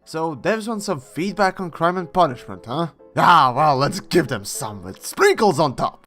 So devs want some feedback on Crime and Punishment, huh? Ah, well, let's give them some with sprinkles on top.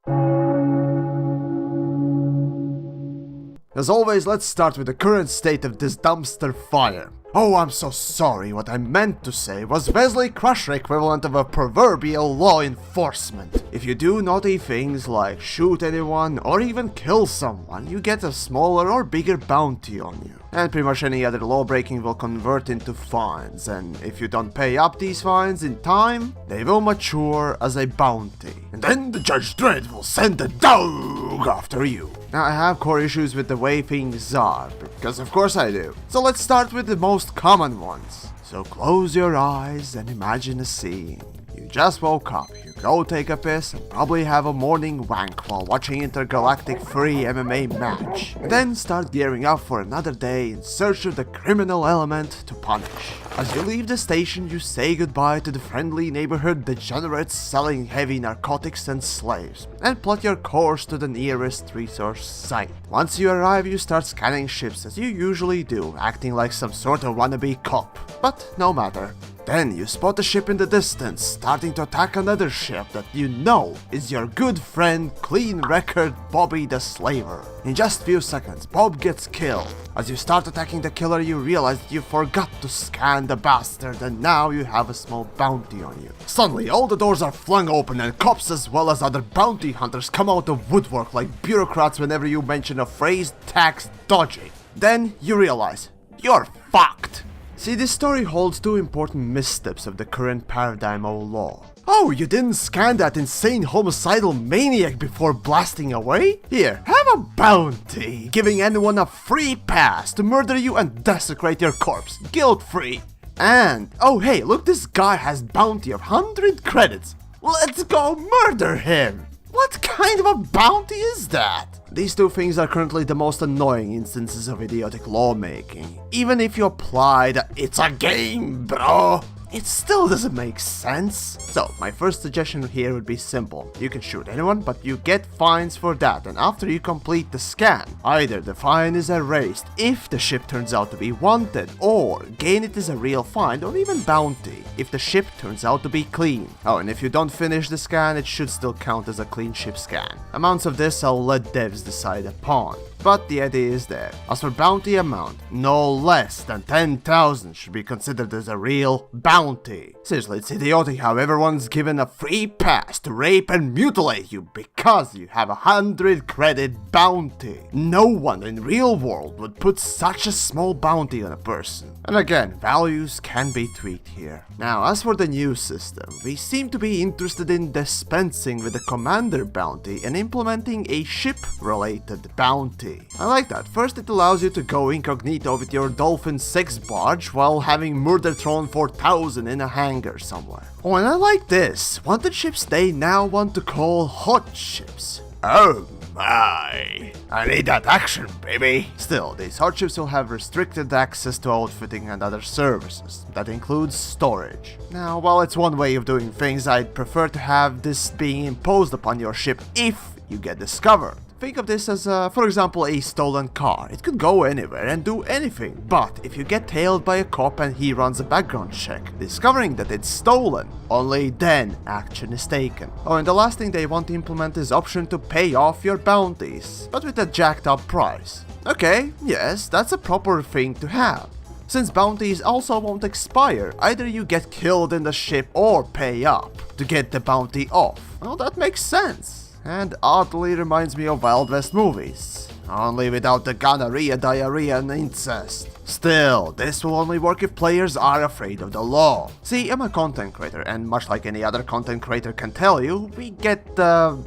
As always, let's start with the current state of this dumpster fire. Oh, I'm so sorry, what I meant to say was Wesley Crusher equivalent of a proverbial law enforcement. If you do naughty things like shoot anyone or even kill someone, you get a smaller or bigger bounty on you. And pretty much any other law breaking will convert into fines, and if you don't pay up these fines in time, they will mature as a bounty. And then the Judge Dredd will send the dog after you. Now I have core issues with the way things are, because of course I do. So let's start with the most common ones. So close your eyes and imagine a scene. You just woke up, you go take a piss and probably have a morning wank while watching intergalactic free MMA match. Then start gearing up for another day in search of the criminal element to punish. As you leave the station, you say goodbye to the friendly neighborhood degenerates selling heavy narcotics and slaves, and plot your course to the nearest resource site. Once you arrive, you start scanning ships as you usually do, acting like some sort of wannabe cop. But no matter. Then you spot a ship in the distance, starting to attack another ship that you know is your good friend, clean record Bobby the Slaver. In just few seconds, Bob gets killed. As you start attacking the killer, you realize that you forgot to scan the bastard and now you have a small bounty on you. Suddenly, all the doors are flung open and cops as well as other bounty hunters come out of woodwork like bureaucrats whenever you mention a phrase tax dodging. Then you realize, you're fucked. See, this story holds two important missteps of the current paradigm of law. Oh, you didn't scan that insane homicidal maniac before blasting away? Here, have a bounty, giving anyone a free pass to murder you and desecrate your corpse, guilt-free. And, oh hey, look, this guy has bounty of 100 credits. Let's go murder him! What kind of a bounty is that? These two things are currently the most annoying instances of idiotic lawmaking. Even if you apply the "it's a game, bro," it still doesn't make sense. So, my first suggestion here would be simple. You can shoot anyone, but you get fines for that, and after you complete the scan, either the fine is erased if the ship turns out to be wanted, or gain it as a real fine or even bounty if the ship turns out to be clean. Oh, and if you don't finish the scan, it should still count as a clean ship scan. Amounts of this I'll let devs decide upon, but the idea is there. As for bounty amount, no less than 10,000 should be considered as a real bounty. Seriously, it's idiotic how everyone's given a free pass to rape and mutilate you because you have 100 credit bounty. No one in real world would put such a small bounty on a person. And again, values can be tweaked here. Now, as for the new system, we seem to be interested in dispensing with the commander bounty and implementing a ship-related bounty. I like that. First, it allows you to go incognito with your Dolphin 6 barge while having Murder Throne 4000 in a hangar somewhere. Oh, and I like this. Wanted ships they now want to call hot ships. Oh my, I need that action, baby. Still, these hot ships will have restricted access to outfitting and other services. That includes storage. Now, while it's one way of doing things, I'd prefer to have this being imposed upon your ship if you get discovered. Think of this as, for example, a stolen car. It could go anywhere and do anything, but if you get tailed by a cop and he runs a background check, discovering that it's stolen, only then action is taken. Oh, and the last thing they want to implement is option to pay off your bounties, but with a jacked up price. Okay, yes, that's a proper thing to have. Since bounties also won't expire, either you get killed in the ship or pay up to get the bounty off. Well, that makes sense. And oddly reminds me of Wild West movies, only without the gonorrhea, diarrhea and incest. Still, this will only work if players are afraid of the law. See, I'm a content creator, and much like any other content creator can tell you, we get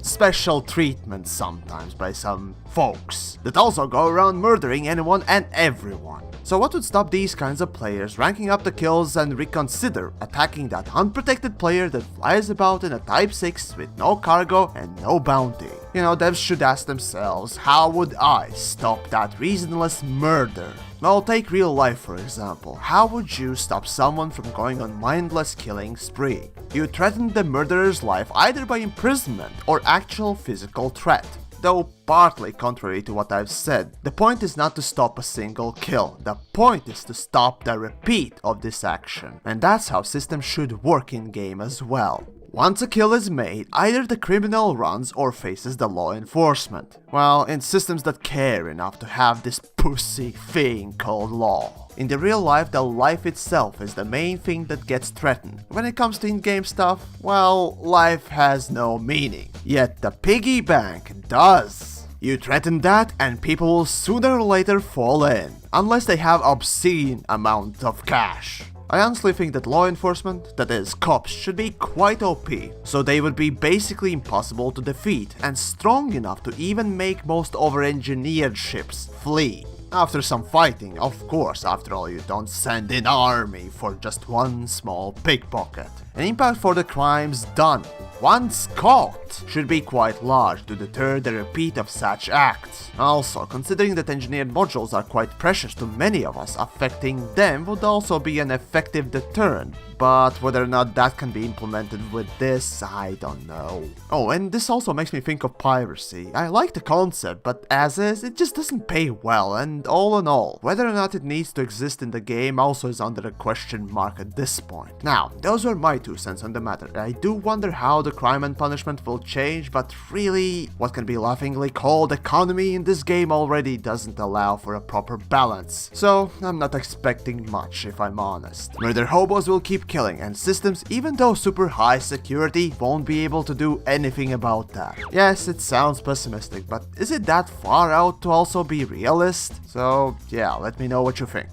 special treatment sometimes by some folks that also go around murdering anyone and everyone. So what would stop these kinds of players ranking up the kills and reconsider attacking that unprotected player that flies about in a Type 6 with no cargo and no bounty? You know, devs should ask themselves, how would I stop that reasonless murder? Well, take real life for example. How would you stop someone from going on mindless killing spree? You threaten the murderer's life either by imprisonment or actual physical threat. though partly contrary to what I've said. The point is not to stop a single kill, the point is to stop the repeat of this action. And that's how systems should work in game as well. Once a kill is made, either the criminal runs or faces the law enforcement. Well, in systems that care enough to have this pussy thing called law. In the real life, the life itself is the main thing that gets threatened. When it comes to in-game stuff, well, life has no meaning. Yet the piggy bank does. You threaten that and people will sooner or later fall in, unless they have obscene amount of cash. I honestly think that law enforcement, that is, cops, should be quite OP, so they would be basically impossible to defeat and strong enough to even make most over-engineered ships flee. After some fighting, of course, after all, you don't send an army for just one small pickpocket. An impact for the crimes done, once caught, should be quite large to deter the repeat of such acts. Also, considering that engineered modules are quite precious to many of us, affecting them would also be an effective deterrent. But whether or not that can be implemented with this, I don't know. Oh, and this also makes me think of piracy. I like the concept, but as is, it just doesn't pay well, and all in all, whether or not it needs to exist in the game also is under a question mark at this point. Now, those were my 2 cents on the matter. I do wonder how the crime and punishment will change, but really, what can be laughingly called economy in this game already doesn't allow for a proper balance. So, I'm not expecting much, if I'm honest. Murder hobos will keep killing, and systems, even though super high security, won't be able to do anything about that. Yes, it sounds pessimistic, but is it that far out to also be realist? So yeah, let me know what you think.